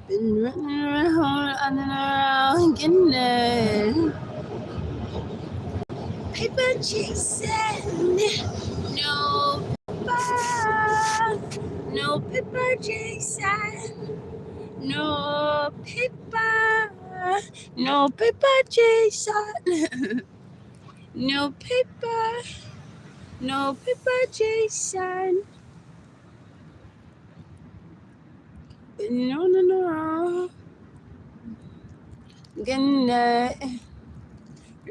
Been running around and around getting it. Paper chasing. No paper. No paper chasing. No paper. No paper chasing. No paper. No paper chasing. No. Getting it.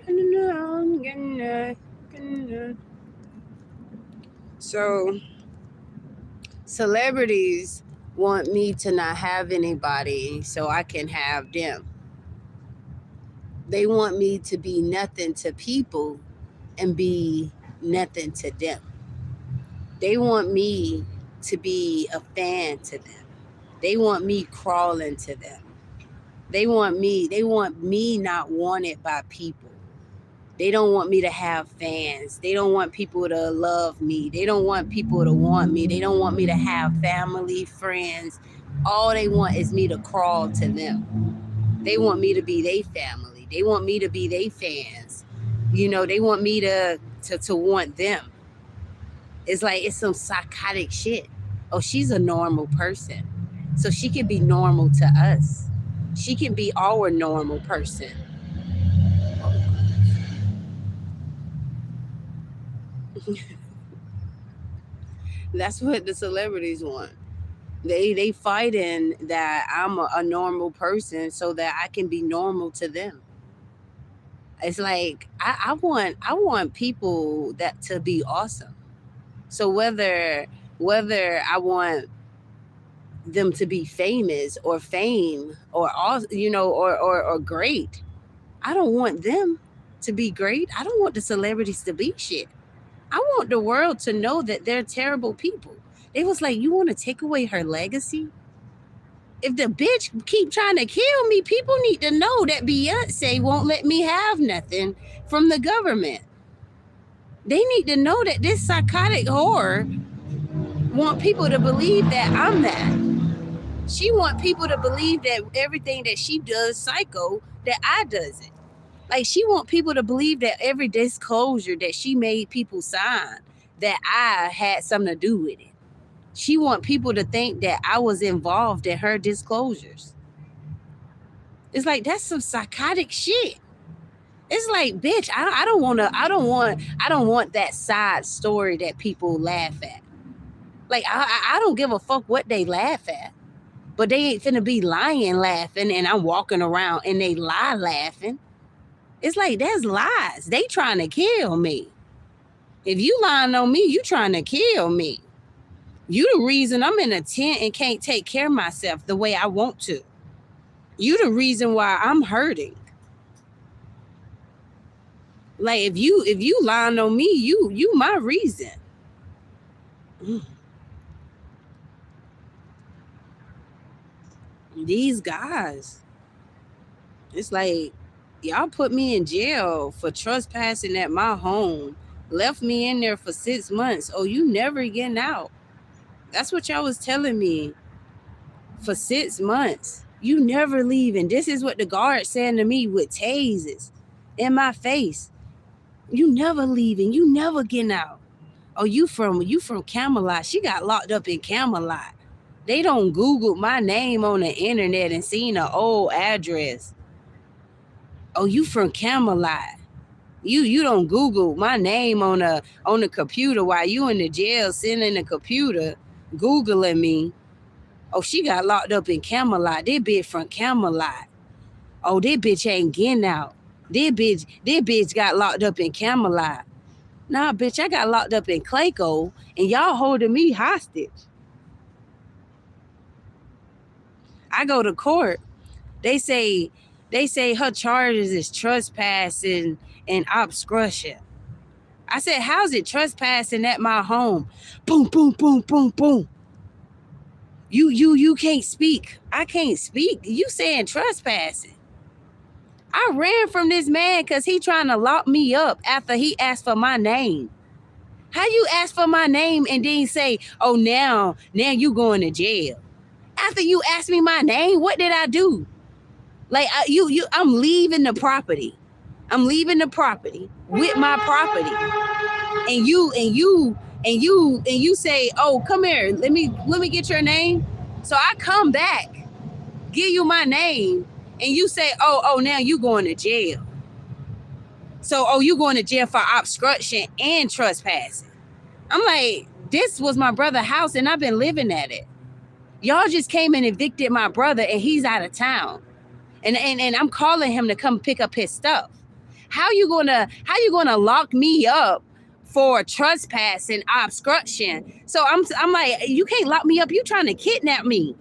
Running around getting it. So, celebrities want me to not have anybody so I can have them. They want me to be nothing to people and be nothing to them. They want me to be a fan to them. They want me crawling to them. They want me not wanted by people. They don't want me to have fans. They don't want people to love me. They don't want people to want me. They don't want me to have family, friends. All they want is me to crawl to them. They want me to be their family. They want me to be their fans. They want me to want them. It's like it's some psychotic shit. Oh, she's a normal person. So she can be normal to us. She can be our normal person. That's what the celebrities want. They fighting that I'm a normal person so that I can be normal to them. It's like I want people that to be awesome. So whether I want them to be famous or fame or or great, I don't want them to be great. I don't want the celebrities to be shit. I want the world to know that they're terrible people. It was like, you want to take away her legacy? If the bitch keep trying to kill me, people need to know that Beyonce won't let me have nothing from the government. They need to know that this psychotic whore want people to believe that I'm that. She want people to believe that everything that she does psycho, that I does it. Like, she want people to believe that every disclosure that she made people sign, that I had something to do with it. She want people to think that I was involved in her disclosures. It's like, that's some psychotic shit. It's like, bitch, I don't want that side story that people laugh at. Like, I don't give a fuck what they laugh at. But they ain't finna be lying laughing and I'm walking around and they lie laughing. It's like, that's lies. They trying to kill me. If you lying on me, you trying to kill me. You the reason I'm in a tent and can't take care of myself the way I want to. You the reason why I'm hurting. Like, if you lying on me, you my reason. These guys, it's like, y'all put me in jail for trespassing at my home, left me in there for 6 months. Oh, you never getting out. That's what y'all was telling me for 6 months. You never leaving. This is what the guard saying to me with tasers in my face. You never leaving. You never getting out. Oh, you from Camelot. She got locked up in Camelot. They don't Google my name on the internet and seen an old address. Oh, you from Camelot. You don't Google my name on the computer while you in the jail sitting in the computer Googling me. Oh, she got locked up in Camelot. That bitch from Camelot. Oh, that bitch ain't getting out. That bitch got locked up in Camelot. Nah, bitch, I got locked up in Clayco and y'all holding me hostage. I go to court. They say her charges is trespassing and obstruction. I said, how's it trespassing at my home? Boom, boom, boom, boom, boom. You can't speak. I can't speak. You saying trespassing. I ran from this man because he trying to lock me up after he asked for my name. How you ask for my name and then say, oh, now you going to jail? After you asked me my name, what did I do? Like I'm leaving the property. I'm leaving the property with my property, and you say, "Oh, come here. Let me get your name." So I come back, give you my name, and you say, "Oh, now you going to jail." So, you going to jail for obstruction and trespassing. I'm like, this was my brother's house, and I've been living at it. Y'all just came and evicted my brother, and he's out of town. And I'm calling him to come pick up his stuff. How you gonna lock me up for trespassing, obstruction? So I'm like, you can't lock me up. You trying to kidnap me?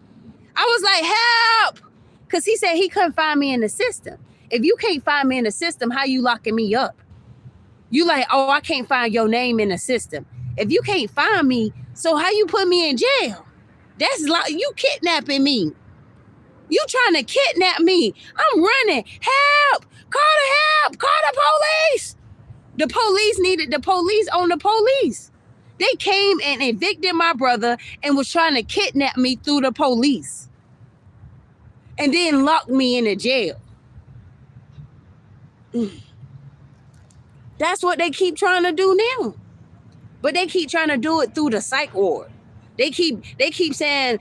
I was like, help, because he said he couldn't find me in the system. If you can't find me in the system, how you locking me up? You like, oh, I can't find your name in the system. If you can't find me, so how you put me in jail? That's like you kidnapping me. You trying to kidnap me. I'm running. Help! Call the police. The police needed the police on the police. They came and evicted my brother and was trying to kidnap me through the police. And then locked me in the jail. That's what they keep trying to do now. But they keep trying to do it through the psych ward. They keep saying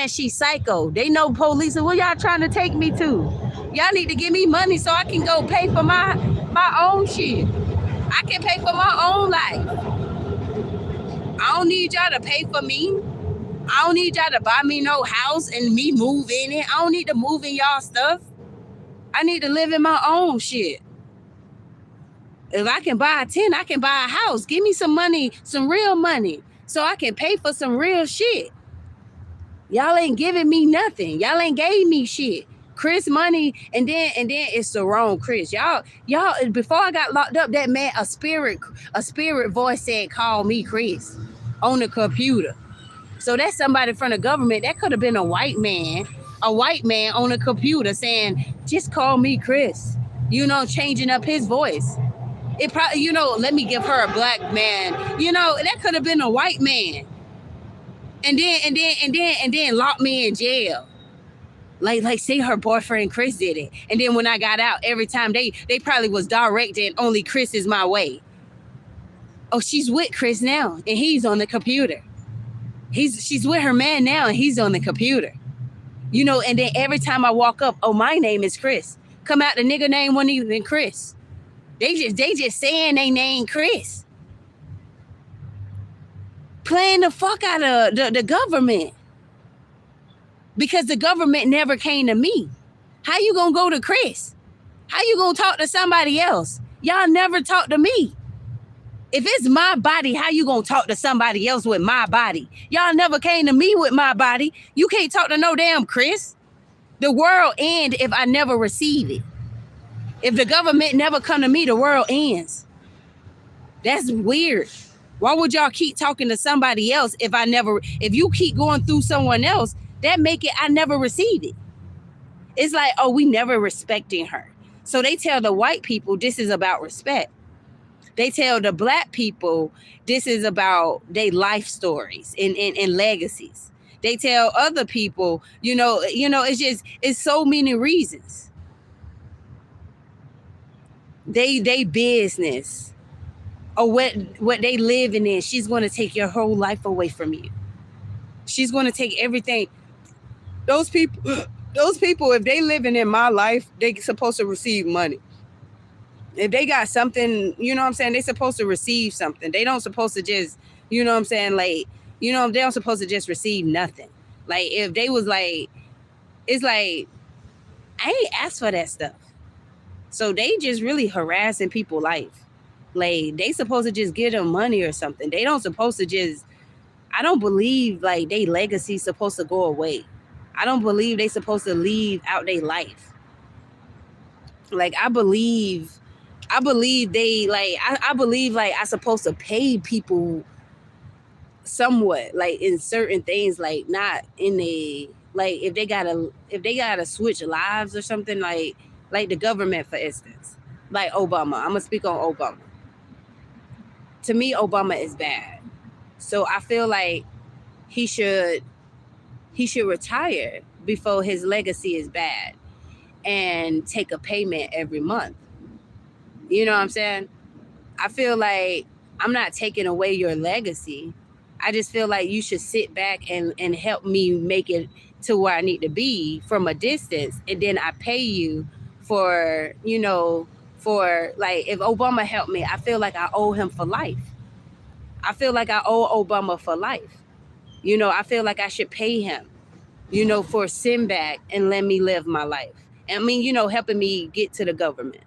she's psycho. They know police. So what y'all trying to take me to? Y'all need to give me money so I can go pay for my own shit. I can pay for my own life. I don't need y'all to pay for me. I don't need y'all to buy me no house and me move in it. I don't need to move in y'all stuff. I need to live in my own shit. If I can buy a tent, I can buy a house. Give me some money, some real money, so I can pay for some real shit. Y'all ain't giving me nothing. Y'all ain't gave me shit. Chris money, and then it's the wrong Chris. Y'all, before I got locked up, that man, a spirit voice said, call me Chris on the computer. So that's somebody from the government. That could have been a white man on the computer saying, just call me Chris. Changing up his voice. It probably, let me give her a black man. That could have been a white man. And then lock me in jail. Like say her boyfriend Chris did it. And then when I got out, every time they probably was directing only Chris is my way. Oh, she's with Chris now, and he's on the computer. She's with her man now, and he's on the computer. And then every time I walk up, oh, my name is Chris. Come out, the nigga name wasn't even Chris. They just saying they name Chris. Playing the fuck out of the government. Because the government never came to me. How you gonna go to Chris? How you gonna talk to somebody else? Y'all never talk to me. If it's my body, how you gonna talk to somebody else with my body? Y'all never came to me with my body. You can't talk to no damn Chris. The world ends if I never receive it. If the government never come to me, the world ends. That's weird. Why would y'all keep talking to somebody else if you keep going through someone else, that make it I never receive it. It's like, oh, we never respecting her. So they tell the white people this is about respect. They tell the black people this is about their life stories and legacies. They tell other people, it's so many reasons. They business or what they living in. She's going to take your whole life away from you. She's going to take everything. Those people, if they living in my life, they supposed to receive money. If they got something, they supposed to receive something. They don't supposed to just, they don't supposed to just receive nothing. Like if they was like, it's like, I ain't asked for that stuff. So they just really harassing people's life. Like they supposed to just give them money or something. They don't supposed to just, I don't believe like they legacy supposed to go away. I don't believe they supposed to leave out their life. Like I believe they like I believe like I supposed to pay people somewhat, like in certain things, like not in a like if they gotta switch lives or something, like the government, for instance, like Obama. I'm gonna speak on Obama. To me, Obama is bad. So I feel like he should he should retire before his legacy is bad and take a payment every month. You know what I'm saying? I feel like I'm not taking away your legacy. I just feel like you should sit back and help me make it to where I need to be from a distance. And then I pay you for, for like if Obama helped me, I feel like I owe him for life. I feel like I owe Obama for life. I feel like I should pay him, for send back and let me live my life. I mean, helping me get to the government.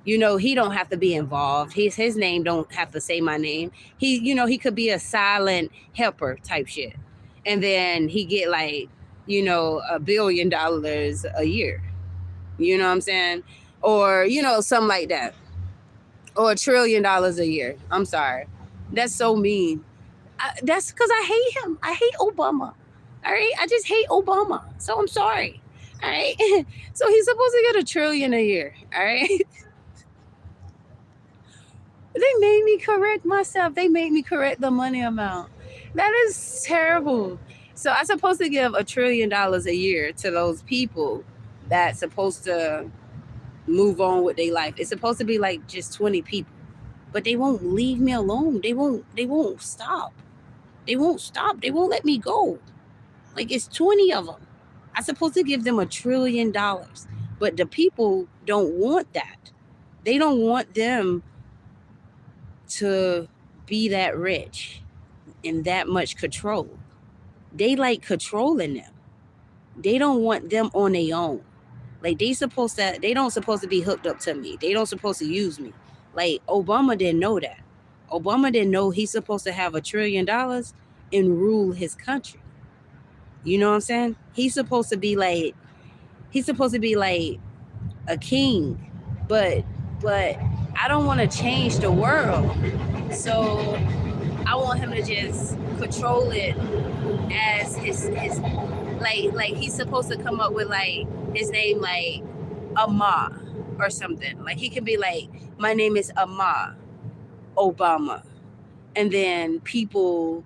He don't have to be involved. His name don't have to say my name. He could be a silent helper type shit. And then he get like, $1 billion a year. You know what I'm saying? Or, something like that. Or $1 trillion a year. I'm sorry. That's so mean. That's because I hate him. I hate Obama. All right. I just hate Obama. So I'm sorry. All right. So he's supposed to get $1 trillion a year. All right. They made me correct myself. They made me correct the money amount. That is terrible. So I'm supposed to give $1 trillion a year to those people that's supposed to move on with their life. It's supposed to be like just 20 people. But they won't leave me alone. They won't stop. They won't stop. They won't let me go. Like it's 20 of them. I'm supposed to give them $1 trillion. But the people don't want that. They don't want them to be that rich and that much control. They like controlling them. They don't want them on their own. Like they don't supposed to be hooked up to me. They don't supposed to use me. Like Obama didn't know that. Obama didn't know he's supposed to have $1 trillion and rule his country. You know what I'm saying? He's supposed to be like a king. But I don't want to change the world. So I want him to just control it as his like he's supposed to come up with like his name like Amma or something. Like he can be like, my name is Amma Obama. And then people,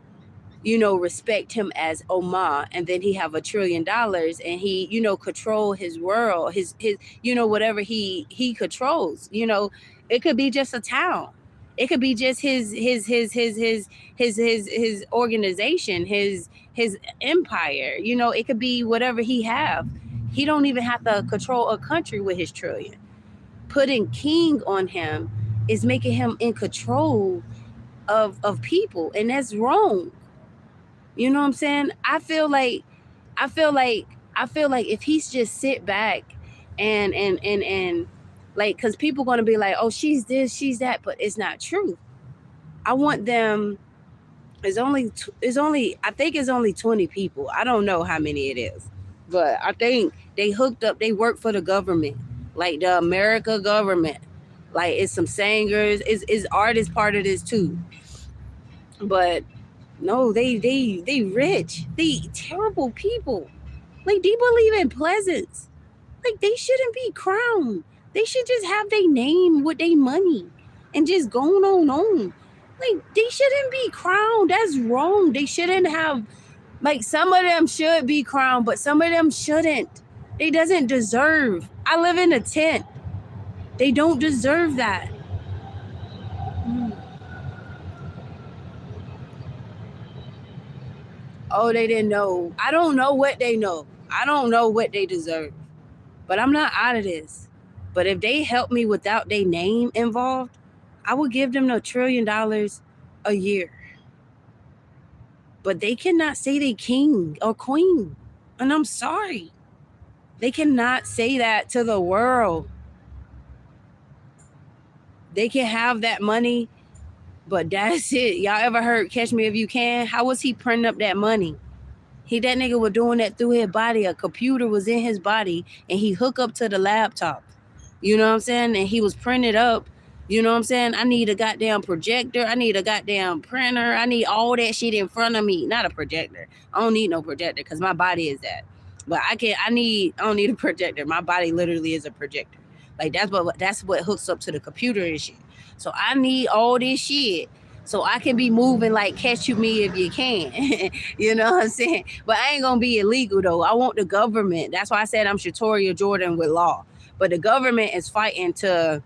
respect him as Omar, and then he have $1 trillion and he, control his world, his, whatever he controls, it could be just a town. It could be just his organization, his empire, it could be whatever he have. He don't even have to control a country with his trillion. Putting king on him is making him in control of people, and that's wrong. You know what I'm saying? I feel like if he's just sit back and like, because people gonna be like, oh, she's this, she's that, but it's not true. I want them. I think it's only 20 people. I don't know how many it is, but I think they hooked up. They work for the government, like the America government. Like it's some singers, is artists part of this too. But no, they rich. They terrible people. Like they believe in pleasance. Like they shouldn't be crowned. They should just have their name with their money and just going on. Like they shouldn't be crowned. That's wrong. They shouldn't have, like, some of them should be crowned, but some of them shouldn't. They doesn't deserve. I live in a tent. They don't deserve that. Oh, they didn't know. I don't know what they know. I don't know what they deserve. But I'm not out of this. But if they help me without their name involved, I would give them $1 trillion a year. But they cannot say they king or queen. And I'm sorry. They cannot say that to the world. They can have that money, but that's it. Y'all ever heard Catch Me If You Can? How was he printing up that money? That nigga was doing that through his body. A computer was in his body and he hooked up to the laptop. You know what I'm saying? And he was printed up. You know what I'm saying? I need a goddamn projector. I need a goddamn printer. I need all that shit in front of me. Not a projector. I don't need no projector because my body is that. But I don't need a projector. My body literally is a projector. Like that's what hooks up to the computer and shit. So I need all this shit So I can be moving like Catch You Me If You Can. You know what I'm saying? But I ain't gonna be illegal though. I want the government. That's why I said I'm ShatoriaJordan with law. But the government is fighting to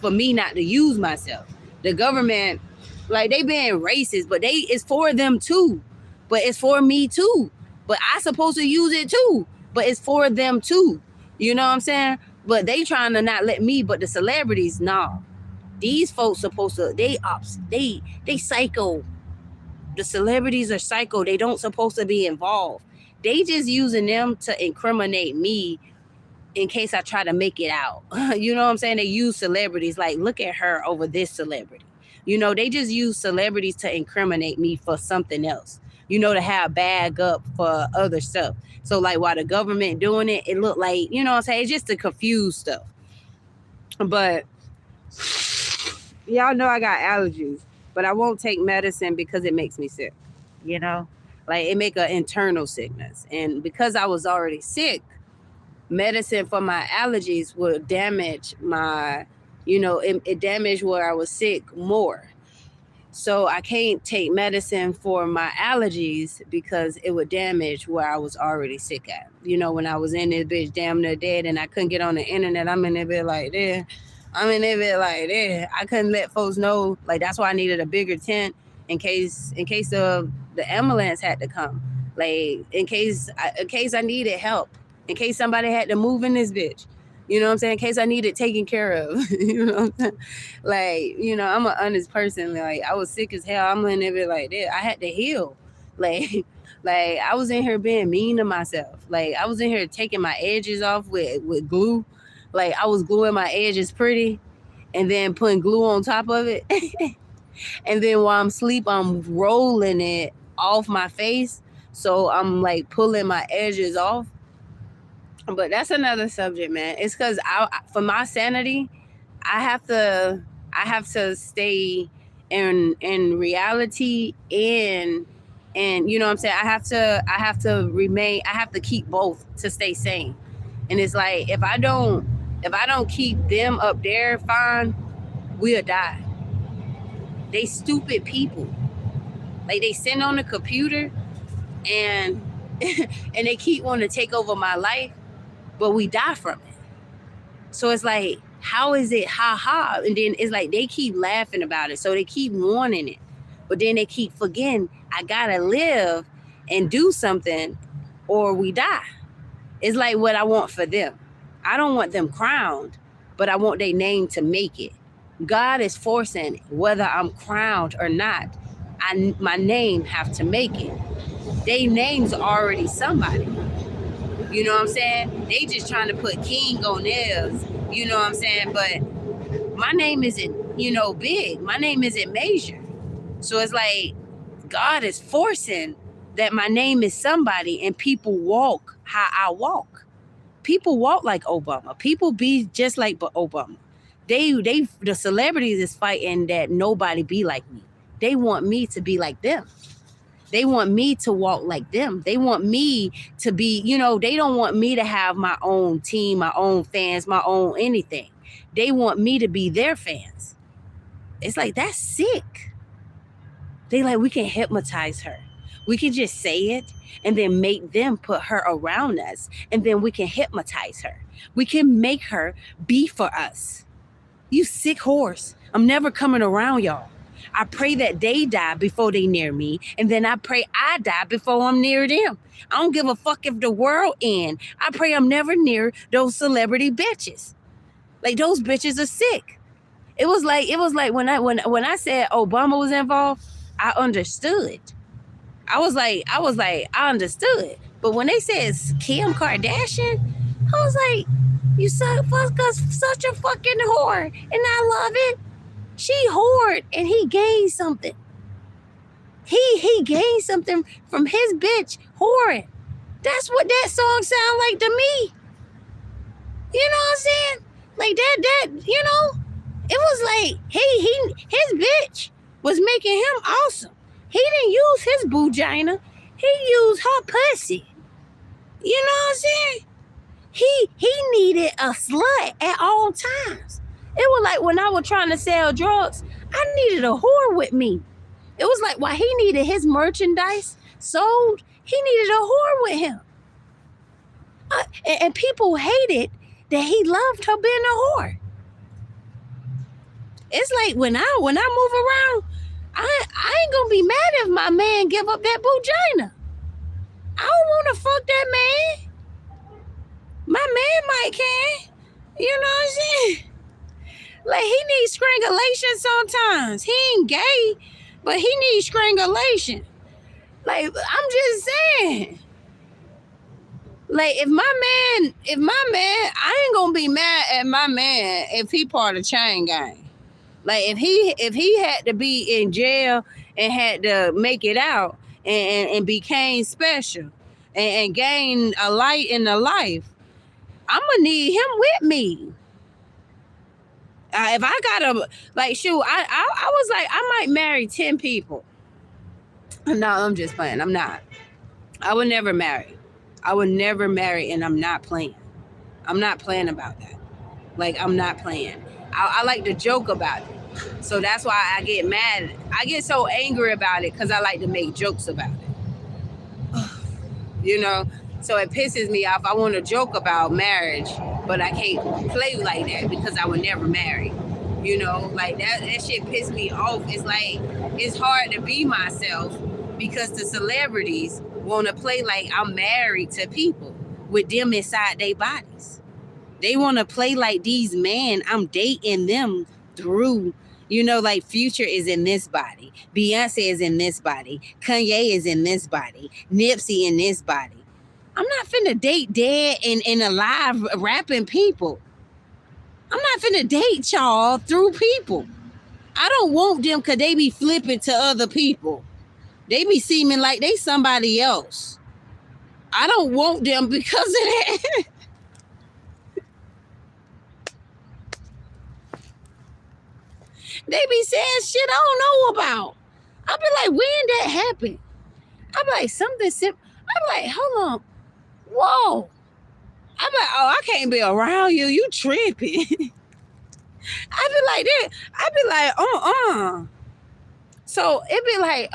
for me not to use myself. The government, like, they being racist, but it's for them too. But it's for me too. But I supposed to use it too. But it's for them too. You know what I'm saying? But they trying to not let me, but the celebrities, nah. These folks supposed to, they psycho. The celebrities are psycho. They don't supposed to be involved. They just using them to incriminate me in case I try to make it out. You know what I'm saying? They use celebrities, like, look at her over this celebrity. You know, they just use celebrities to incriminate me for something else. You know, to have bag up for other stuff. So like while the government doing it, it looked like, you know what I'm saying? It's just to confuse stuff. But y'all know I got allergies, but I won't take medicine because it makes me sick. You know, like it make an internal sickness. And because I was already sick, medicine for my allergies would damage my, you know, it damaged where I was sick more. So I can't take medicine for my allergies because it would damage where I was already sick at. You know, when I was in this bitch damn near dead and I couldn't get on the internet, I'm in that bit like this. I'm in that bit like this. I couldn't let folks know. Like, that's why I needed a bigger tent in case of the ambulance had to come. Like, in case I needed help. In case somebody had to move in this bitch. You know what I'm saying? In case I needed taken care of. You know what I'm saying? Like, you know, I'm an honest person. Like, I was sick as hell. I'm in there like that. I had to heal. Like, like I was in here being mean to myself. Like, I was in here taking my edges off with glue. Like, I was gluing my edges pretty and then putting glue on top of it. And then while I'm asleep, I'm rolling it off my face. So I'm like pulling my edges off. But that's another subject, man. It's because for my sanity, I have to stay in reality and you know what I'm saying. I have to remain. I have to keep both to stay sane. And it's like if I don't keep them up there, fine, we'll die. They stupid people. Like, they sit on the computer and and they keep wanting to take over my life, but we die from it. So it's like, how is it ha? And then it's like they keep laughing about it. So they keep wanting it. But then they keep forgetting, I gotta live and do something or we die. It's like what I want for them. I don't want them crowned, but I want their name to make it. God is forcing it, whether I'm crowned or not. My name have to make it. They name's already somebody. You know what I'm saying? They just trying to put king on theirs. You know what I'm saying? But my name isn't, you know, big. My name isn't major. So it's like God is forcing that my name is somebody and people walk how I walk. People walk like Obama. People be just like Obama. The celebrities is fighting that nobody be like me. They want me to be like them. They want me to walk like them. They want me to be, you know, they don't want me to have my own team, my own fans, my own anything. They want me to be their fans. It's like, that's sick. They like, we can hypnotize her. We can just say it and then make them put her around us. And then we can hypnotize her. We can make her be for us. You sick horse. I'm never coming around y'all. I pray that they die before they near me. And then I pray I die before I'm near them. I don't give a fuck if the world end. I pray I'm never near those celebrity bitches. Like, those bitches are sick. It was like when I said Obama was involved, I understood. I was like, I understood. But when they said Kim Kardashian, I was like, you such a fucking whore. And I love it. She whored and he gained something. He gained something from his bitch whoring. That's what that song sound like to me. You know what I'm saying? Like that, you know, it was like his bitch was making him awesome. He didn't use his boogina. He used her pussy. You know what I'm saying? He needed a slut at all times. It was like when I was trying to sell drugs, I needed a whore with me. It was like while he needed his merchandise sold, he needed a whore with him. And people hated that he loved her being a whore. It's like when I move around, I ain't gonna be mad if my man give up that vagina. I don't want to fuck that man. My man might can. You know what I'm saying? Like, he needs strangulation sometimes. He ain't gay, but he needs strangulation. Like, I'm just saying. Like, if my man, I ain't gonna be mad at my man if he part of chain gang. Like, if he had to be in jail and had to make it out and became special and gain a light in the life, I'm gonna need him with me. If I gotta, like, shoot, I was like, I might marry 10 people. No, I'm just playing. I'm not. I would never marry. I would never marry, and I'm not playing. I'm not playing about that. Like, I'm not playing. I like to joke about it. So that's why I get mad. I get so angry about it because I like to make jokes about it. You know? So it pisses me off. I want to joke about marriage, but I can't play like that because I would never marry. You know? Like, that shit pissed me off. It's like, it's hard to be myself because the celebrities want to play like I'm married to people with them inside their bodies. They want to play like these men, I'm dating them through, you know, like Future is in this body, Beyonce is in this body, Kanye is in this body, Nipsey in this body. I'm not finna date dead and alive rapping people. I'm not finna date y'all through people. I don't want them because they be flipping to other people. They be seeming like they somebody else. I don't want them because of that. They be saying shit I don't know about. I'll be like, when that happened? I'll be like, something simple. I'll be like, hold on. Whoa. I'm like, oh, I can't be around you. You tripping. I be like that. I be like, So it be like,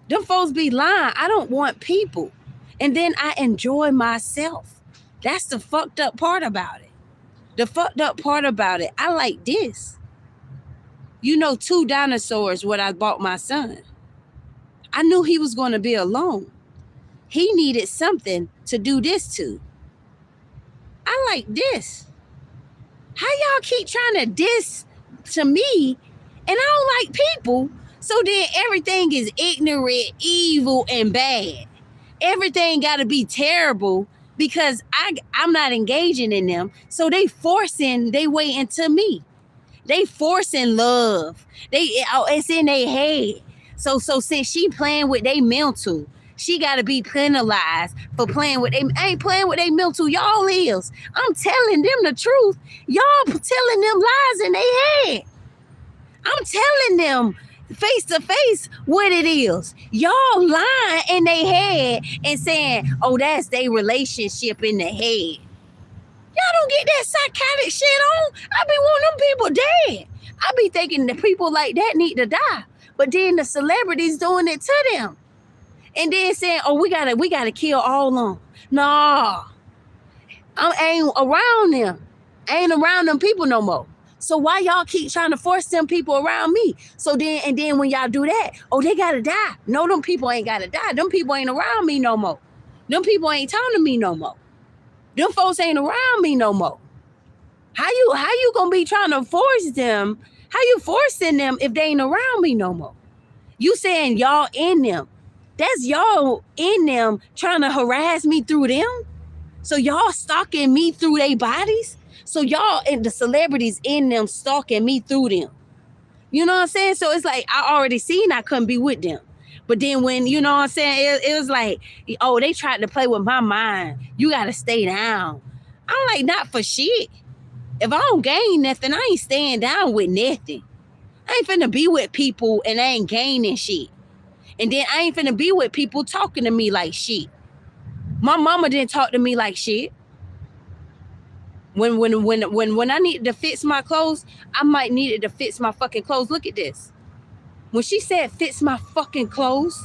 Them folks be lying. I don't want people. And then I enjoy myself. That's the fucked up part about it. The fucked up part about it, I like this. You know, 2 dinosaurs, what I bought my son. I knew he was going to be alone. He needed something to do this to. I like this. How y'all keep trying to diss to me and I don't like people, so then everything is ignorant, evil, and bad. Everything got to be terrible because I'm not engaging in them, so they forcing their way into me. They forcing love. It's in their head. So since she playing with their mental, she got to be penalized for playing with them. I ain't playing with their mental. Y'all is. I'm telling them the truth. Y'all telling them lies in their head. I'm telling them face to face what it is. Y'all lying in their head and saying, oh, that's their relationship in the head. Y'all don't get that psychotic shit on. I be wanting them people dead. I be thinking the people like that need to die. But then the celebrities doing it to them. And then saying, oh, we gotta kill all of them. Nah. I ain't around them. I ain't around them people no more. So why y'all keep trying to force them people around me? So then when y'all do that, oh, they gotta die. No, them people ain't gotta die. Them people ain't around me no more. Them people ain't talking to me no more. Them folks ain't around me no more. How you gonna be trying to force them? How you forcing them if they ain't around me no more? You saying y'all in them. That's y'all in them trying to harass me through them? So y'all stalking me through their bodies? So y'all and the celebrities in them stalking me through them. You know what I'm saying? So it's like I already seen I couldn't be with them. But then when, you know what I'm saying, it was like, oh, they tried to play with my mind. You got to stay down. I'm like, not for shit. If I don't gain nothing, I ain't staying down with nothing. I ain't finna be with people and I ain't gaining shit. And then I ain't finna be with people talking to me like shit. My mama didn't talk to me like shit. When I needed to fix my clothes, I might need it to fix my fucking clothes. Look at this. When she said fix my fucking clothes,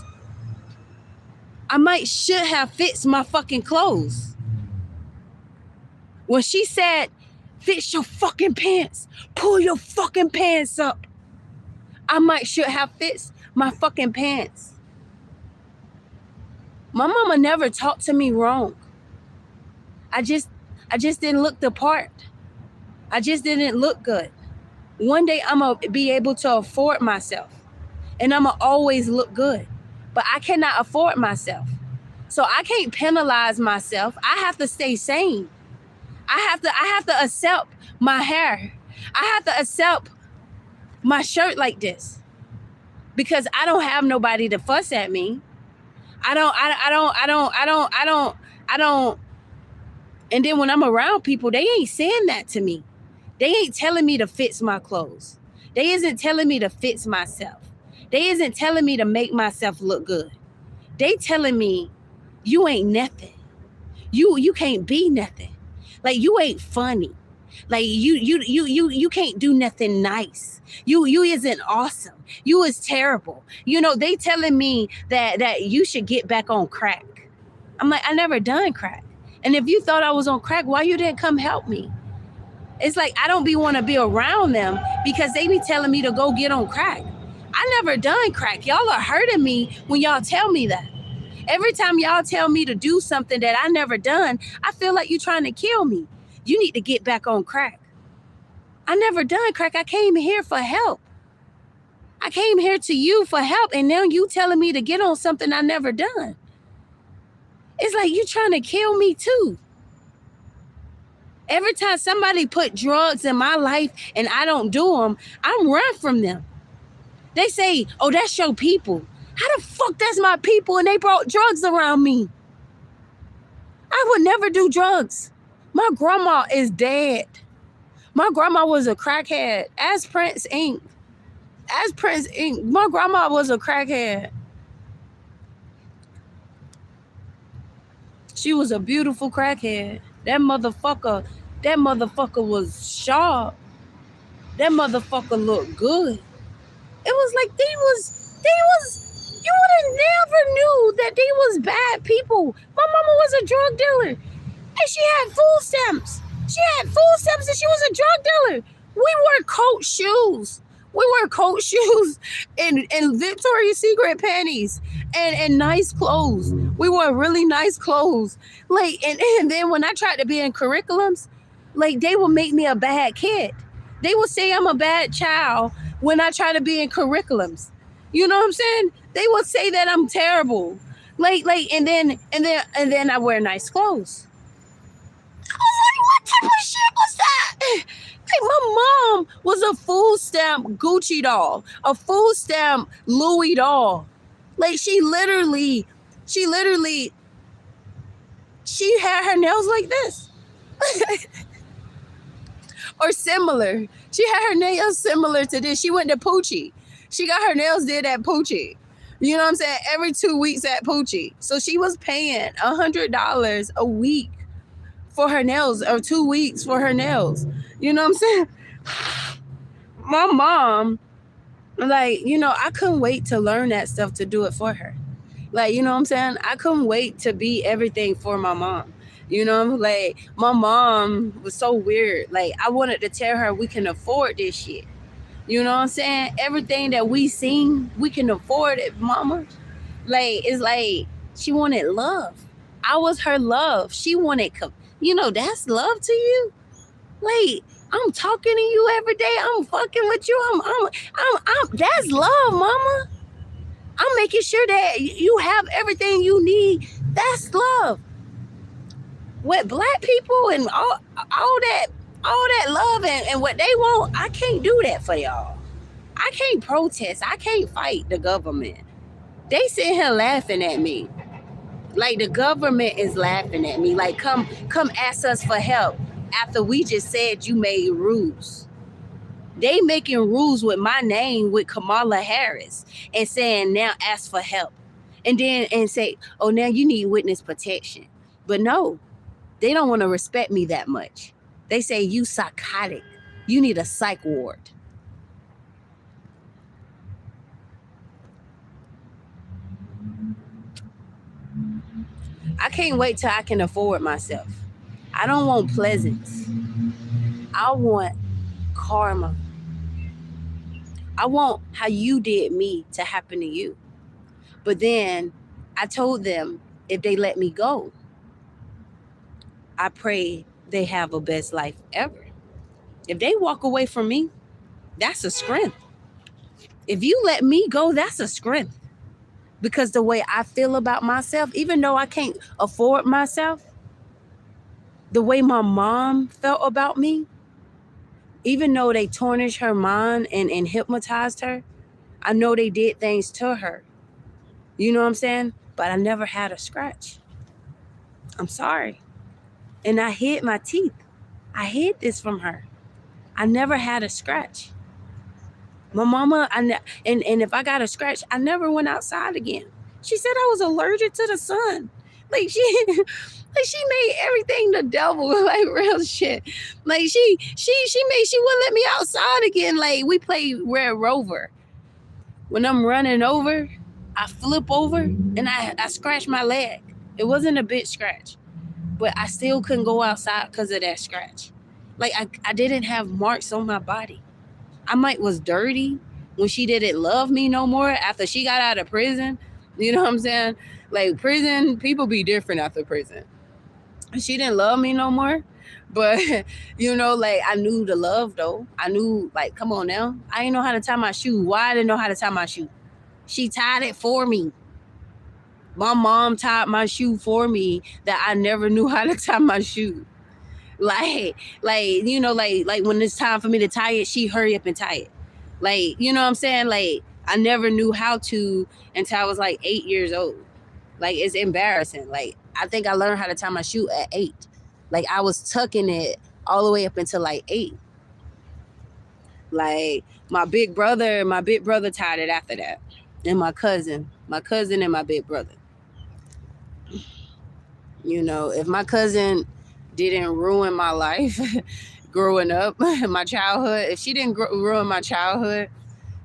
I might should have fixed my fucking clothes. When she said fix your fucking pants, pull your fucking pants up, I might should have fixed my fucking pants. My mama never talked to me wrong. I just didn't look the part. I just didn't look good. One day I'm going to be able to afford myself, and I'm going to always look good. But I cannot afford myself. So I can't penalize myself. I have to stay sane. I have to accept my hair. I have to accept my shirt like this, because I don't have nobody to fuss at me. I don't. And then when I'm around people, they ain't saying that to me. They ain't telling me to fix my clothes. They isn't telling me to fix myself. They isn't telling me to make myself look good. They telling me, you ain't nothing. You can't be nothing. Like, you ain't funny. Like, you can't do nothing nice. You isn't awesome. You is terrible. You know, they telling me that you should get back on crack. I'm like, I never done crack. And if you thought I was on crack, why you didn't come help me? It's like, I don't want to be around them because they be telling me to go get on crack. I never done crack. Y'all are hurting me when y'all tell me that. Every time y'all tell me to do something that I never done, I feel like you're trying to kill me. You need to get back on crack. I never done crack. I came here for help. I came here to you for help, and now you telling me to get on something I never done. It's like you trying to kill me too. Every time somebody put drugs in my life and I don't do them, I run from them. They say, oh, that's your people. How the fuck that's my people and they brought drugs around me? I would never do drugs. My grandma is dead. My grandma was a crackhead. As Prince Inc. My grandma was a crackhead. She was a beautiful crackhead. That motherfucker was sharp. That motherfucker looked good. It was like you would have never knew that they was bad people. My mama was a drug dealer, and she had food stamps. And she was a drug dealer. We wore Coat shoes. And Victoria's Secret panties and nice clothes. We wore really nice clothes. Like, and then when I tried to be in curriculums, like, they would make me a bad kid. They would say I'm a bad child when I try to be in curriculums. You know what I'm saying? They would say that I'm terrible. And then I wear nice clothes. I was like, what type of shit was that? Like, my mom was a food stamp Gucci doll, a food stamp Louis doll. Like, she had her nails like this. Or similar. She had her nails similar to this. She went to Poochie. She got her nails did at Poochie. You know what I'm saying? Every 2 weeks at Poochie. So she was paying $100 a week for her nails, or 2 weeks for her nails. You know what I'm saying? My mom, like, you know, I couldn't wait to learn that stuff to do it for her. Like, you know what I'm saying? I couldn't wait to be everything for my mom. You know, like, my mom was so weird. Like, I wanted to tell her we can afford this shit. You know what I'm saying? Everything that we sing, we can afford it, mama. Like, it's like she wanted love. I was her love. She wanted, you know, that's love to you? Like, I'm talking to you every day. I'm fucking with you. That's love, mama. I'm making sure that you have everything you need. That's love. With black people and all that love and what they want, I can't do that for y'all. I can't protest. I can't fight the government. They sitting here laughing at me. Like, the government is laughing at me. Like, come ask us for help after we just said you made rules. They making rules with my name, with Kamala Harris, and saying now ask for help. And say, oh, now you need witness protection. But no, they don't want to respect me that much. They say you psychotic. You need a psych ward. I can't wait till I can afford myself. I don't want pleasance. I want karma. I want how you did me to happen to you. But then I told them if they let me go, I pray they have a best life ever. If they walk away from me, that's a strength. If you let me go, that's a strength. Because the way I feel about myself, even though I can't afford myself, the way my mom felt about me, even though they tarnished her mind and hypnotized her, I know they did things to her. You know what I'm saying? But I never had a scratch. I'm sorry. And I hid my teeth. I hid this from her. I never had a scratch. My mama, and if I got a scratch, I never went outside again. She said I was allergic to the sun. Like she made everything the devil, like real shit. Like she wouldn't let me outside again. Like we played Red Rover. When I'm running over, I flip over and I scratch my leg. It wasn't a big scratch, but I still couldn't go outside because of that scratch. Like I didn't have marks on my body. I might was dirty when she didn't love me no more after she got out of prison. You know what I'm saying? Like prison, people be different after prison. She didn't love me no more. But like I knew the love though. I knew like, come on now. I didn't know how to tie my shoe. Why I didn't know how to tie my shoe? She tied it for me. My mom tied my shoe for me that I never knew how to tie my shoe. Like when it's time for me to tie it, she hurry up and tie it. Like, you know what I'm saying? Like I never knew how to until I was like 8 years old. Like it's embarrassing. Like I think I learned how to tie my shoe at 8. Like I was tucking it all the way up until like 8. Like my big brother tied it after that. And my cousin and my big brother. If my cousin didn't ruin my life growing up, my childhood, if she didn't ruin my childhood,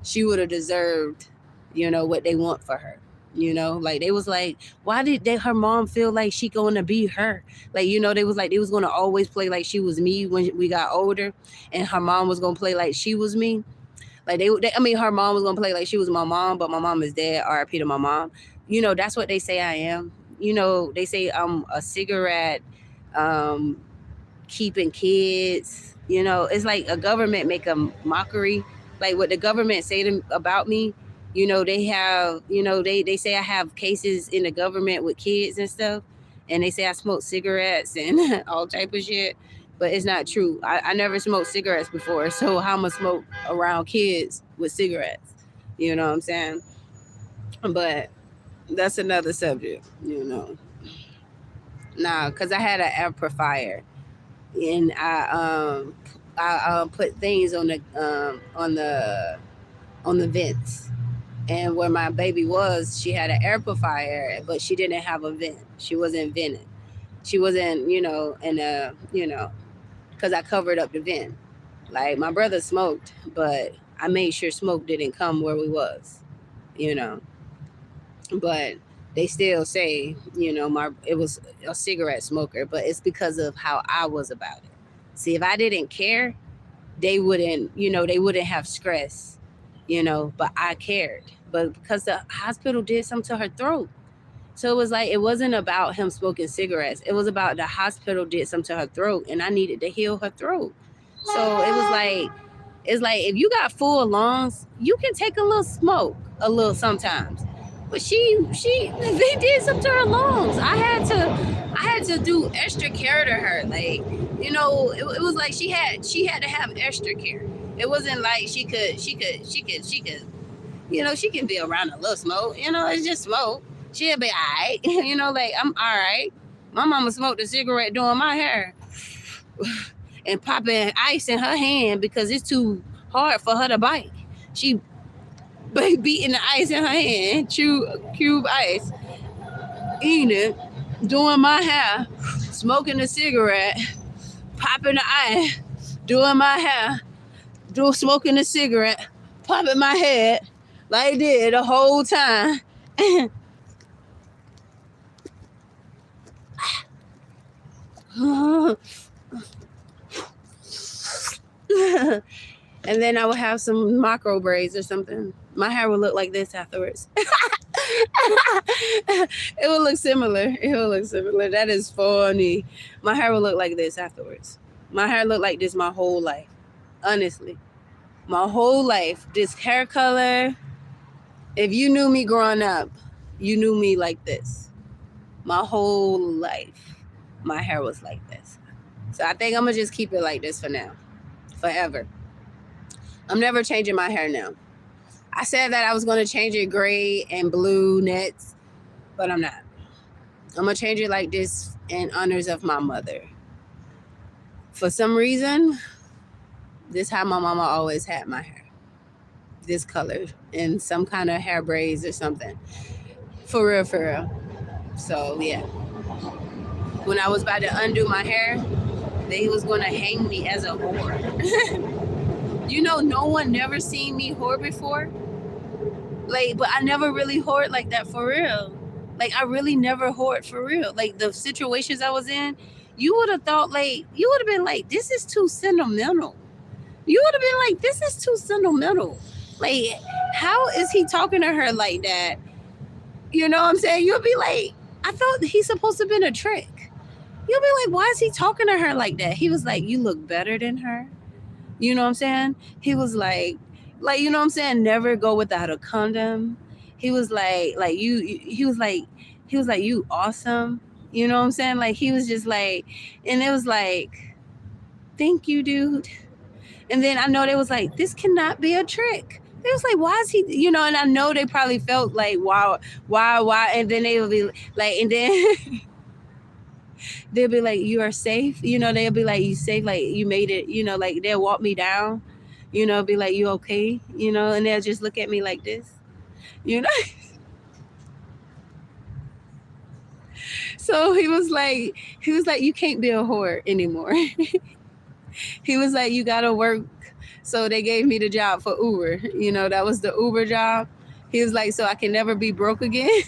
she would have deserved, what they want for her. Like they was like, why did her mom feel like she gonna be her? Like, they was like, they was gonna always play like she was me when we got older, and her mom was gonna play like she was me. Like her mom was gonna play like she was my mom, but my mom is dead. R.I.P. to my mom. That's what they say I am. They say I'm a cigarette, keeping kids. It's like a government make a mockery. Like what the government say about me. They have, they say I have cases in the government with kids and stuff, and they say I smoke cigarettes and all type of shit. But it's not true. I never smoked cigarettes before, so how am I smoke around kids with cigarettes? You know what I'm saying? But that's another subject. Nah, cause I had an amplifier, and I put things on the vents. And where my baby was, she had an amplifier, but she didn't have a vent. She wasn't vented. She wasn't, because I covered up the vent. Like my brother smoked, but I made sure smoke didn't come where we was, you know. But they still say, it was a cigarette smoker, but it's because of how I was about it. See, if I didn't care, they wouldn't have stress, but I cared. But because the hospital did something to her throat. So it was like, it wasn't about him smoking cigarettes. It was about the hospital did something to her throat, and I needed to heal her throat. So it was like, it's like if you got full lungs, you can take a little smoke, a little sometimes. But they did something to her lungs. I had to do extra care to her. Like, it was like she had to have extra care. It wasn't like she could, she can be around a little smoke. It's just smoke. She'll be all right. Like, I'm all right. My mama smoked a cigarette doing my hair and popping ice in her hand because it's too hard for her to bite. She beating the ice in her hand, cube ice, eating it, doing my hair, smoking a cigarette, popping the eye, doing my hair, smoking a cigarette, popping my head like this the whole time. And then I would have some micro braids or something. My hair would look like this afterwards. It would look similar. It would look similar. That is funny. My hair would look like this afterwards. My hair looked like this my whole life. Honestly. My whole life. This hair color. If you knew me growing up, you knew me like this. My whole life. My hair was like this. So I think I'm going to just keep it like this for now. Forever. I'm never changing my hair now. I said that I was going to change it gray and blue nets, but I'm not. I'm going to change it like this in honors of my mother. For some reason, this is how my mama always had my hair. This color in some kind of hair braids or something. For real, for real. So, yeah. When I was about to undo my hair, they was going to hang me as a whore. You know, no one never seen me whore before. Like, but I never really whored like that for real. Like, I really never whored for real. Like, the situations I was in, you would have thought, like, you would have been like, this is too sentimental. You would have been like, this is too sentimental. Like, how is he talking to her like that? You know what I'm saying? You'll be like, I thought he's supposed to have been a trick. You'll be like, why is he talking to her like that? He was like, you look better than her. You know what I'm saying? He was like, you know what I'm saying? Never go without a condom. He was like he was like, you awesome. You know what I'm saying? Like, he was just like, and it was like, thank you, dude. And then I know they was like, this cannot be a trick. It was like, why is he, you know, and I know they probably felt like, why? And then they would be like, and then they'll be like, you are safe. You know, they'll be like, you safe, like you made it, you know, like they'll walk me down, you know, be like, you okay? You know, and they'll just look at me like this, you know? So he was like, you can't be a whore anymore. He was like, you gotta work. So they gave me the job for Uber. You know, that was the Uber job. He was like, so I can never be broke again.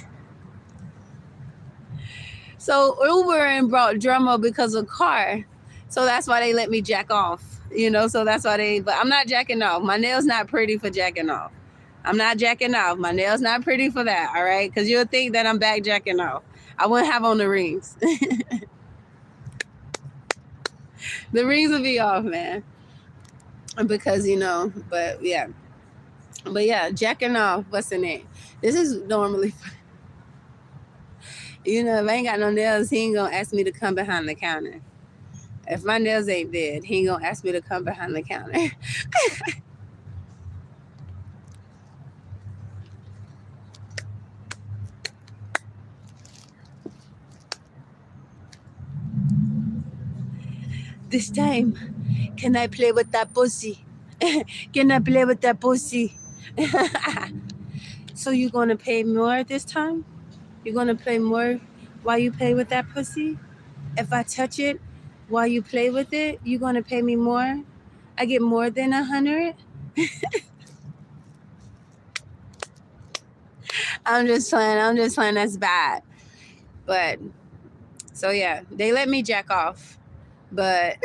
So Uber and brought drama because of car. So that's why they let me jack off. You know, so that's why but I'm not jacking off. My nails not pretty for jacking off. I'm not jacking off. My nails not pretty for that, all right? Because you'll think that I'm back jacking off. I wouldn't have on the rings. The rings will be off, man. Because, you know, but yeah, jacking off. What's the name? This is normally, you know, if I ain't got no nails, he ain't gonna ask me to come behind the counter. If my nails ain't dead, he ain't gonna ask me to come behind the counter. This time, can I play with that pussy? Can I play with that pussy? So you gonna pay more this time? You gonna play more while you play with that pussy? If I touch it while you play with it, you gonna pay me more? I get more than 100? I'm just playing. That's bad. But so yeah, they let me jack off. But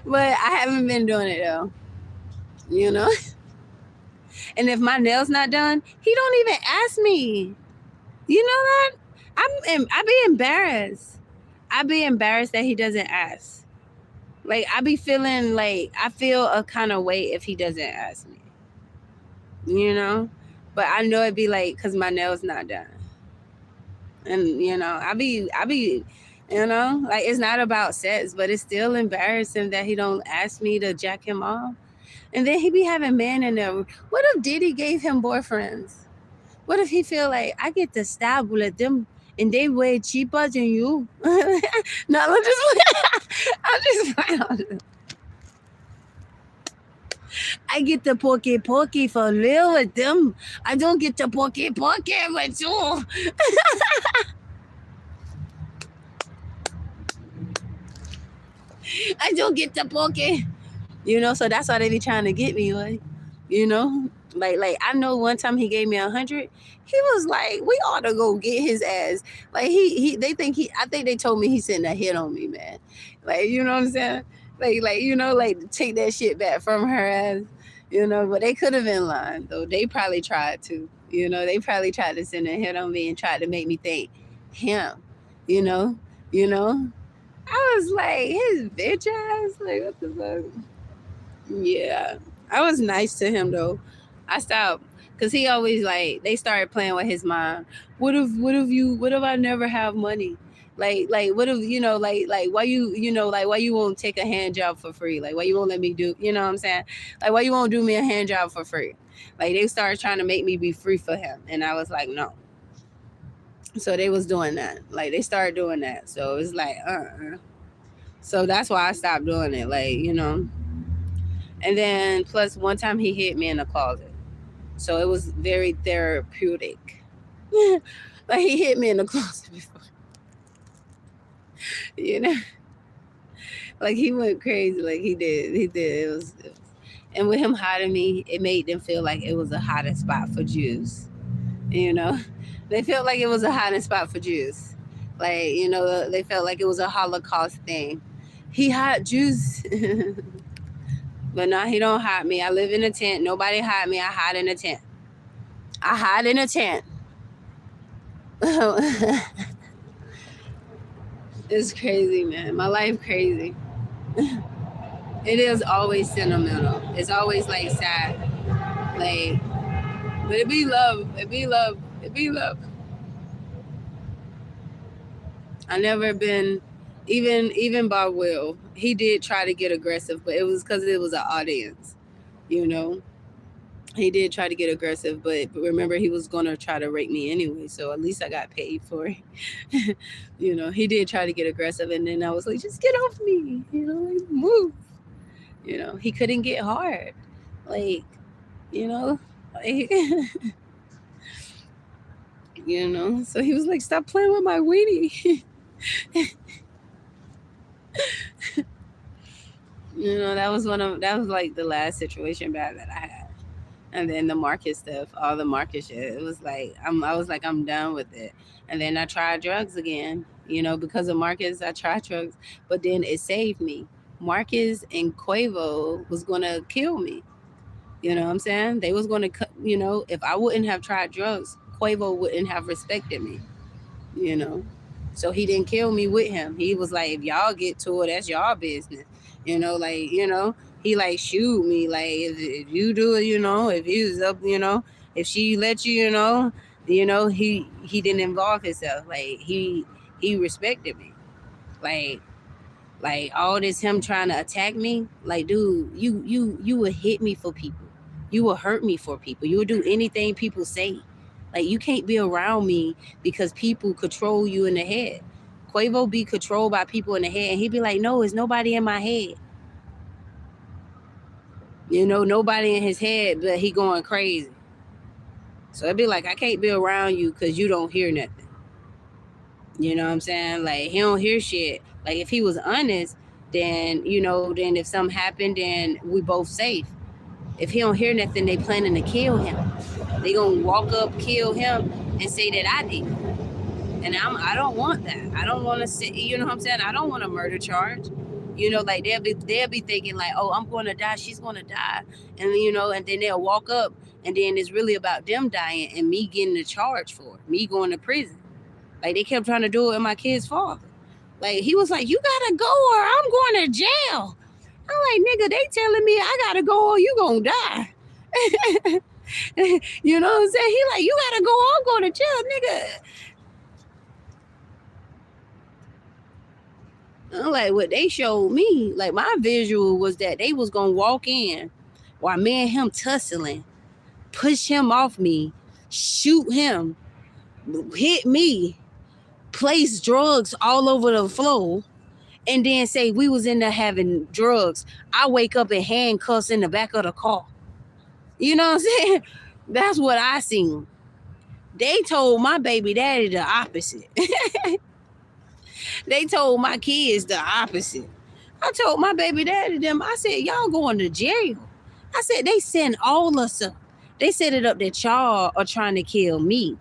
I haven't been doing it though. You know? And if my nails not done, he don't even ask me. You know that? I be embarrassed. I be embarrassed that he doesn't ask. Like, I be feeling like I feel a kind of way if he doesn't ask me. You know? But I know it'd be like, because my nails not done. And, you know, I be, you know, like, it's not about sex, but it's still embarrassing that he don't ask me to jack him off. And then he be having men in there. What if Diddy gave him boyfriends? What if he feel like, I get to stab with them and they way cheaper than you? No, I'm just playing. I get the pokey for real with them. I don't get the pokey with you. I don't get the poke. You know, so that's why they be trying to get me, like, you know, like I know one time he gave me 100. He was like, we ought to go get his ass. Like they think I think they told me he's sitting a hit on me, man. Like, you know what I'm saying? Like you know, like take that shit back from her ass. You know, but they could have been lying though. They probably tried to. You know, they probably tried to send a hit on me and tried to make me think him. You know, you know. I was like, his bitch ass. Like, what the fuck? Yeah, I was nice to him though. I stopped because he always like they started playing with his mind. What if I never have money? Like what if like why why you won't take a hand job for free? Like why you won't let me do what I'm saying? Like why you won't do me a hand job for free? Like they started trying to make me be free for him, and I was like no. So they was doing that. Like they started doing that. So it's like So that's why I stopped doing it. Like. And then plus one time he hit me in the closet. So it was very therapeutic. Like he hit me in the closet before. You know? Like he went crazy. Like he did. He did. And with him hiding me, it made them feel like it was a hiding spot for Jews. You know? They felt like it was a hiding spot for Jews. Like, they felt like it was a Holocaust thing. He hid Jews. But no, he don't hide me. I live in a tent. Nobody hide me. I hide in a tent. I hide in a tent. It's crazy, man. My life crazy. It is always sentimental. It's always like sad. Like, but it be love. It be love. It be love. I never been even Bob Will. He did try to get aggressive, but it was because it was an audience, you know. He did try to get aggressive, but remember he was gonna try to rape me anyway, so at least I got paid for it. He did try to get aggressive, and then I was like, just get off me, like, move. He couldn't get hard, like, like, So he was like, stop playing with my weenie. That was like the last situation bad that I had. And then the market stuff, all the market shit. It was like I was like, I'm done with it. And then I tried drugs again. Because of Marcus, I tried drugs, but then it saved me. Marcus and Quavo was gonna kill me. You know what I'm saying? They was gonna, if I wouldn't have tried drugs, Quavo wouldn't have respected me. You know, so he didn't kill me with him. He was like, if y'all get to it, that's y'all business. He like shoot me. Like if you do it, if he was up, if she let you, he didn't involve himself. Like he respected me. Like all this him trying to attack me. Like, dude, you would hit me for people. You will hurt me for people. You would do anything people say. Like you can't be around me because people control you in the head. Quavo be controlled by people in the head, and he'd be like, no, it's nobody in my head. Nobody in his head, but he going crazy. So it'd be like, I can't be around you because you don't hear nothing. You know what I'm saying? Like he don't hear shit. Like if he was honest, then then if something happened, then we both safe. If he don't hear nothing, they planning to kill him. They gonna walk up, kill him, and say that I did. And I don't want that. I don't want to say, you know what I'm saying? I don't want a murder charge. Like they'll be thinking like, oh, I'm gonna die, she's gonna die, and and then they'll walk up, and then it's really about them dying and me getting the charge for it, me going to prison. Like they kept trying to do it with my kid's father. Like he was like, you gotta go or I'm going to jail. I'm like, nigga, they telling me I gotta go or you gonna die. You know what I'm saying? He like, you gotta go or I'm going to jail, nigga. I'm like, what they showed me, like my visual was that they was gonna walk in while me and him tussling, push him off me, shoot him, hit me, place drugs all over the floor, and then say we was in there having drugs. I wake up in handcuffs in the back of the car. You know what I'm saying? That's what I seen. They told my baby daddy the opposite. They told my kids the opposite. I told my baby daddy them, I said, y'all going to jail. I said, they send all us up. They set it up that y'all are trying to kill me.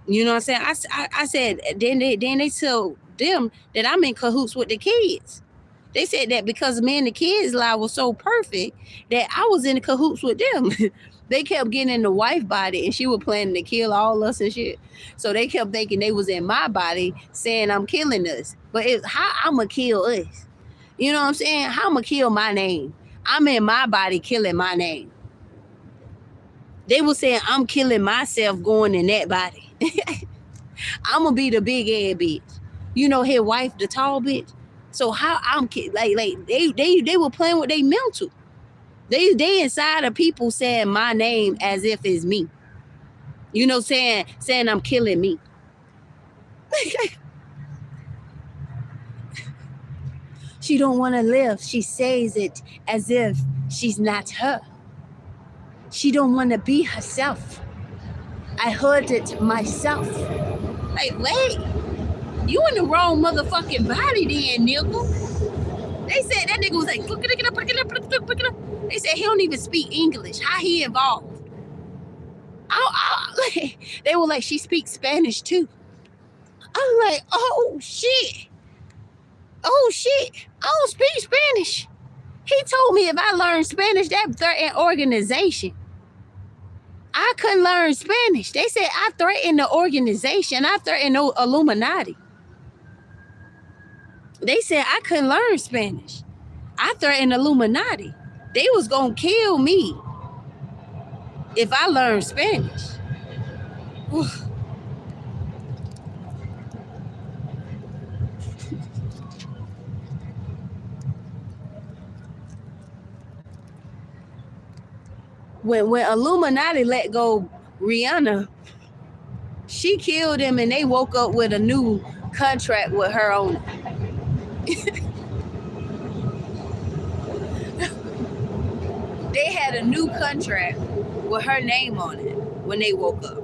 You know what I'm saying? I said, then they tell them that I'm in cahoots with the kids. They said that because me and the kids' life was so perfect that I was in cahoots with them. They kept getting in the wife body and she was planning to kill all us and shit. So they kept thinking they was in my body saying I'm killing us. But how I'm going to kill us? You know what I'm saying? How I'm going to kill my name? I'm in my body killing my name. They were saying I'm killing myself going in that body. I'm going to be the big head bitch. You know, his wife, the tall bitch. So how I'm like they were playing with their mental. They inside of people saying my name as if it's me. You know, saying I'm killing me. She don't want to live. She says it as if she's not her. She don't want to be herself. I heard it myself. Like, wait, you in the wrong motherfucking body then, nigga. They said that nigga was like, look it up. They said he don't even speak English. How he involved? They were like, she speaks Spanish too. I'm like, oh shit. I don't speak Spanish. He told me if I learned Spanish, that threatened organization. I couldn't learn Spanish. They said I threatened the organization. I threatened the Illuminati. They said I couldn't learn Spanish. I threatened Illuminati. They was gonna kill me if I learned Spanish. When Illuminati let go Rihanna, she killed him and they woke up with a new contract with her owner. They had a new contract with her name on it when they woke up.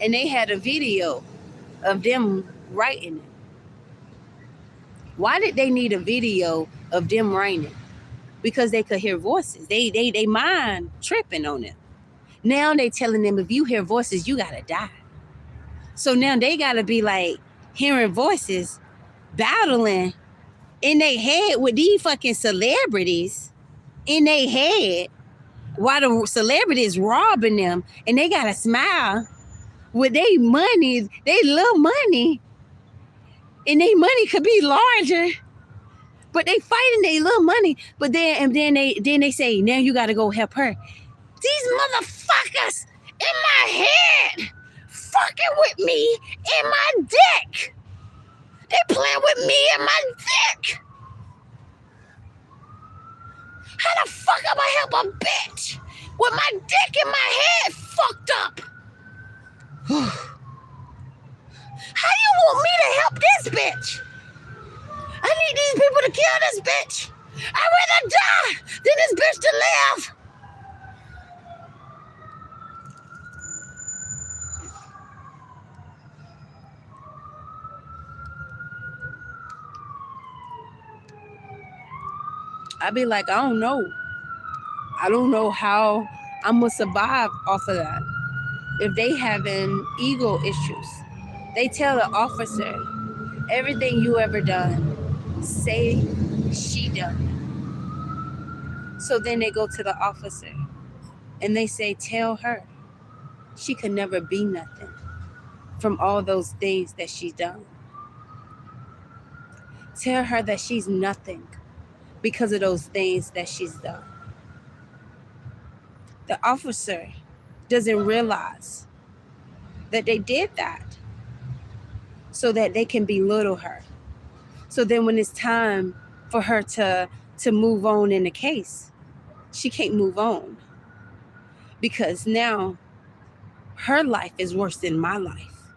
And they had a video of them writing it. Why did they need a video of them writing it? Because they could hear voices. They mind tripping on them. Now they telling them if you hear voices, you gotta die. So now they gotta be like hearing voices, battling in their head with these fucking celebrities in their head while the celebrities robbing them, and they gotta smile with their money, they little money, and their money could be larger. But they fighting their little money. But then they say, now you gotta go help her. These motherfuckers in my head fucking with me in my dick. They playing with me in my dick. How the fuck am I help a bitch with my dick in my head fucked up? How you want me to help this bitch? I need these people to kill this bitch. I'd rather die than this bitch to live. I'd be like, I don't know. I don't know how I'm going to survive off of that. If they having ego issues, they tell the officer, everything you ever done, say she done. So then they go to the officer and they say, tell her she could never be nothing from all those things that she's done. Tell her that she's nothing because of those things that she's done. The officer doesn't realize that they did that so that they can belittle her. So then when it's time for her to move on in the case, she can't move on because now her life is worse than my life.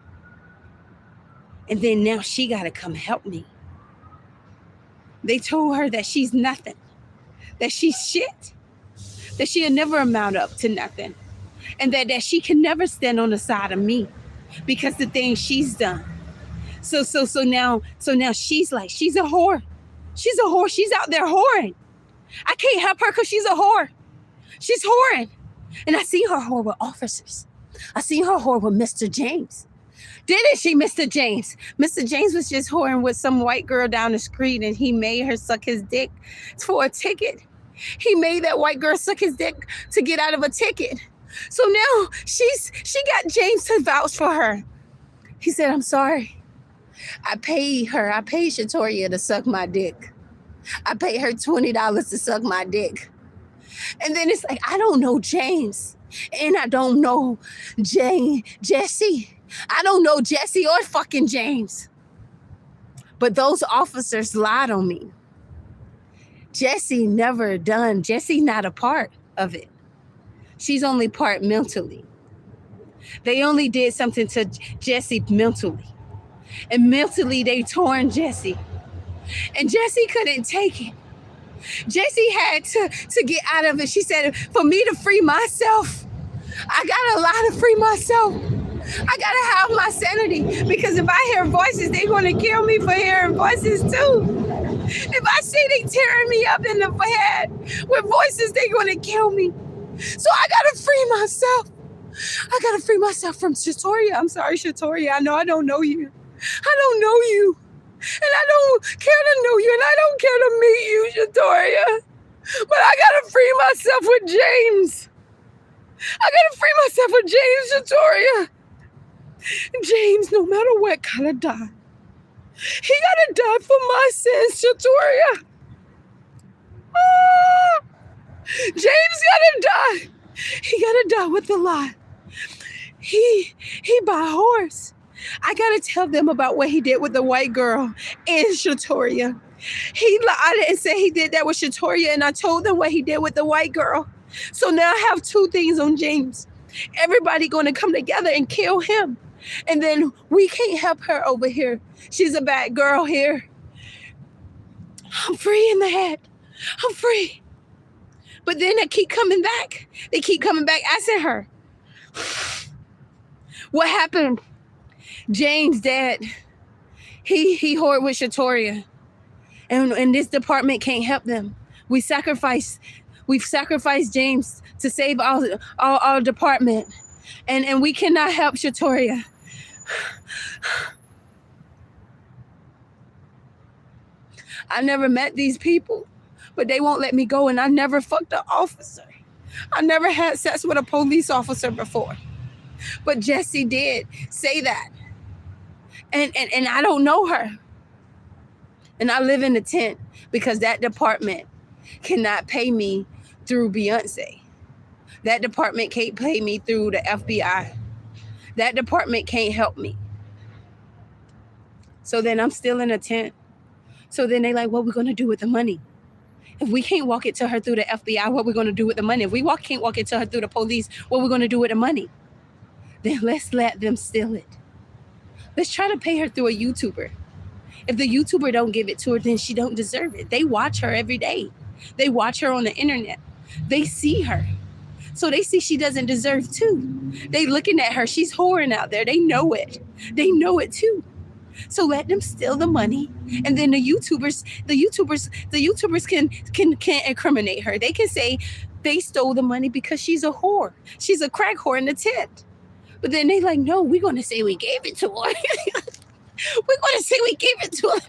And then now she got to come help me. They told her that she's nothing, that she's shit, that she'll never amount up to nothing, and that she can never stand on the side of me because the things she's done. So now she's like, she's a whore. She's a whore. She's out there whoring. I can't help her because she's a whore. She's whoring. And I see her whore with officers. I see her whore with Mr. James. Didn't she, Mr. James? Mr. James was just whoring with some white girl down the street, and he made her suck his dick for a ticket. He made that white girl suck his dick to get out of a ticket. So now she got James to vouch for her. He said, I'm sorry. I paid Shatoria to suck my dick. I paid her $20 to suck my dick. And then it's like, I don't know James. And I don't know Jesse. I don't know Jesse or fucking James. But those officers lied on me. Jesse never done. Jesse not a part of it. She's only part mentally. They only did something to Jesse mentally. And mentally they torn Jesse. And Jesse couldn't take it. Jesse had to get out of it. She said, for me to free myself, I got a lot to free myself. I gotta have my sanity, because if I hear voices, they're gonna kill me for hearing voices too. If I see they tearing me up in the head with voices, they're gonna kill me. So I gotta free myself. I gotta free myself from Shatoria. I'm sorry, Shatoria. I know I don't know you. I don't know you. And I don't care to know you, and I don't care to meet you, Shatoria. But I gotta free myself with James. I gotta free myself with James, Shatoria. James, no matter what, gotta die. He gotta die for my sins, Shatoria. Ah! James gotta die. He gotta die with the lie. He by horse. I gotta tell them about what he did with the white girl in Shatoria. He lied and said he did that with Shatoria, and I told them what he did with the white girl. So now I have two things on James. Everybody gonna come together and kill him. And then we can't help her over here. She's a bad girl here. I'm free in the head. I'm free. But then they keep coming back. They keep coming back asking her, what happened? James' dad, he whored with Shatoria. And this department can't help them. We've sacrificed James to save our department. And we cannot help Shatoria. I never met these people, but they won't let me go, and I never fucked an officer. I never had sex with a police officer before. But Jesse did say that. And I don't know her. And I live in a tent because that department cannot pay me through Beyonce. That department can't pay me through the FBI. That department can't help me. So then I'm still in a tent. So then they like, what we gonna do with the money? If we can't walk it to her through the FBI, what we gonna do with the money? If we can't walk it to her through the police, what we gonna do with the money? Then let's let them steal it. Let's try to pay her through a YouTuber. If the YouTuber don't give it to her, then she don't deserve it. They watch her every day. They watch her on the internet. They see her. So they see she doesn't deserve too. They looking at her. She's whoring out there. They know it. They know it too. So let them steal the money, and then the YouTubers can incriminate her. They can say they stole the money because she's a whore. She's a crack whore in the tent. But then they like, no, we're gonna say we gave it to her. We're gonna say we gave it to her.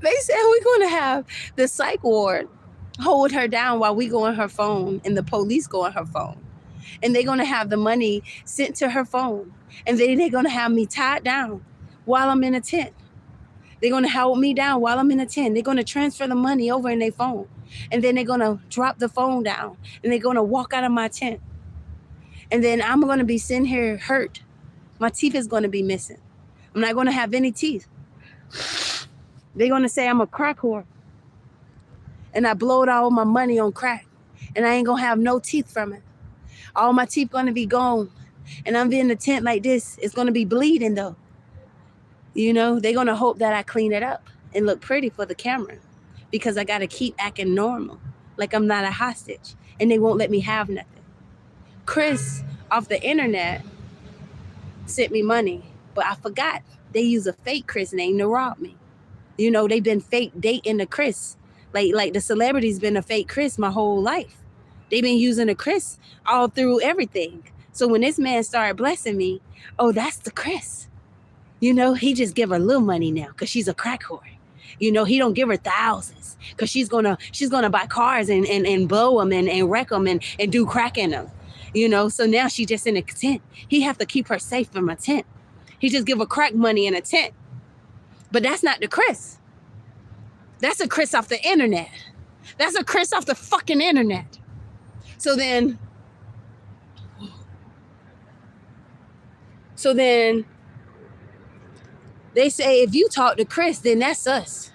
They said we're gonna have the psych ward hold her down while we go on her phone and the police go on her phone. And they're going to have the money sent to her phone. And then they're going to have me tied down while I'm in a tent. They're going to hold me down while I'm in a tent. They're going to transfer the money over in their phone. And then they're going to drop the phone down. And they're going to walk out of my tent. And then I'm going to be sitting here hurt. My teeth is going to be missing. I'm not going to have any teeth. They're going to say I'm a crack whore. And I blowed all my money on crack. And I ain't going to have no teeth from it. All my teeth going to be gone. And I'm in the tent like this. It's going to be bleeding though. You know, they're going to hope that I clean it up and look pretty for the camera. Because I got to keep acting normal. Like I'm not a hostage. And they won't let me have nothing. Chris off the internet sent me money, but I forgot they use a fake Chris name to rob me. You know, they've been fake dating the Chris. Like the celebrity's been a fake Chris my whole life. They've been using a Chris all through everything. So when this man started blessing me, oh, that's the Chris. You know, he just give her little money now because she's a crack whore. You know, he don't give her thousands because she's gonna buy cars and blow them and wreck them and do crack in them. You know, so now she just in a tent. He have to keep her safe from a tent. He just give her crack money in a tent. But that's not the Chris. That's a Chris off the internet. That's a Chris off the fucking internet. So then they say if you talk to Chris, then that's us.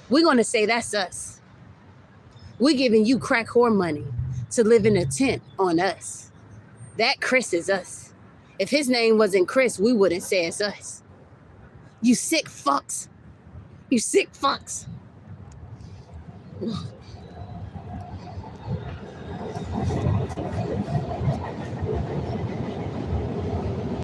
We're going to say that's us. We're giving you crack whore money to live in a tent on us. That Chris is us. If his name wasn't Chris, we wouldn't say it's us. You sick fucks. You sick fucks.